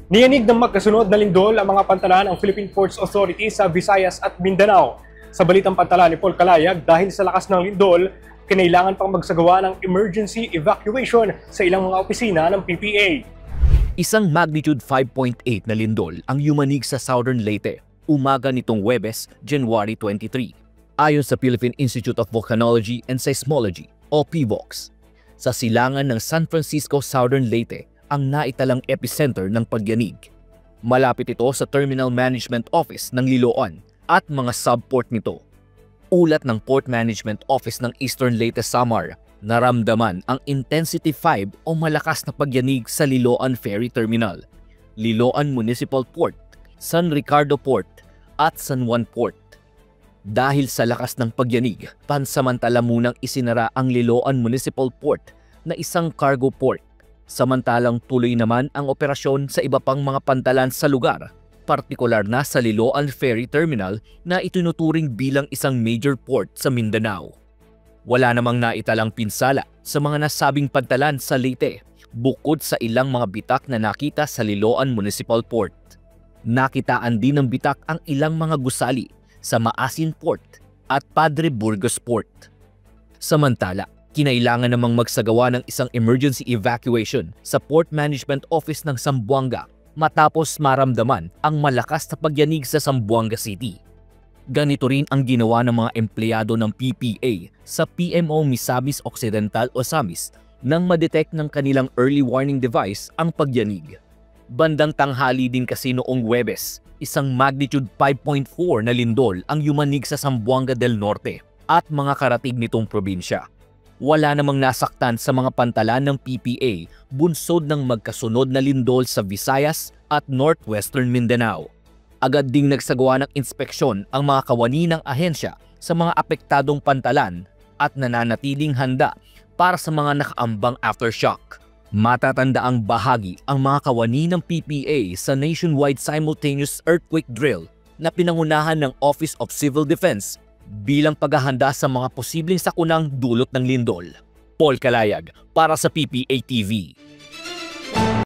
Niyanig ng magkasunod na lindol ang mga pantalan ng Philippine Ports Authority sa Visayas at Mindanao. Sa balitang pantalan ni Paul Calayag, dahil sa lakas ng lindol, kinailangan pang magsagawa ng emergency evacuation sa ilang mga opisina ng PPA. Isang magnitude 5.8 na lindol ang yumanig sa Southern Leyte, umaga nitong Huwebes, January 23. Ayon sa Philippine Institute of Volcanology and Seismology o PVOX, sa silangan ng San Francisco, Southern Leyte ang naitalang epicenter ng pagyanig. Malapit ito sa Terminal Management Office ng Liloan at mga subport nito. Ulat ng Port Management Office ng Eastern Leyte Samar, naramdaman ang Intensity 5 o malakas na pagyanig sa Liloan Ferry Terminal, Liloan Municipal Port, San Ricardo Port at San Juan Port. Dahil sa lakas ng pagyanig, pansamantala munang isinara ang Liloan Municipal Port na isang cargo port. Samantalang tuloy naman ang operasyon sa iba pang mga pantalan sa lugar, partikular na sa Liloan Ferry Terminal na itinuturing bilang isang major port sa Mindanao. Wala namang naitalang pinsala sa mga nasabing pantalan sa Leyte, bukod sa ilang mga bitak na nakita sa Liloan Municipal Port. Nakitaan din ng bitak ang ilang mga gusali sa Maasin Port at Padre Burgos Port. Samantala, kinailangan namang magsagawa ng isang emergency evacuation sa Port Management Office ng Zamboanga matapos maramdaman ang malakas na pagyanig sa Zamboanga City. Ganito rin ang ginawa ng mga empleyado ng PPA sa PMO Misamis Occidental o SAMIS nang ma-detect ng kanilang early warning device ang pagyanig. Bandang tanghali din kasi noong Huwebes, isang magnitude 5.4 na lindol ang yumanig sa Zamboanga del Norte at mga karatig nitong probinsya. Wala namang nasaktan sa mga pantalan ng PPA bunsod ng magkasunod na lindol sa Visayas at Northwestern Mindanao. Agad ding nagsagawa ng inspeksyon ang mga kawani ng ahensya sa mga apektadong pantalan at nananatiling handa para sa mga nakaambang aftershock. Matatandaang bahagi ang mga kawani ng PPA sa nationwide simultaneous earthquake drill na pinangunahan ng Office of Civil Defense bilang paghahanda sa mga posibleng sakunang dulot ng lindol. Paul Calayag para sa PPA TV.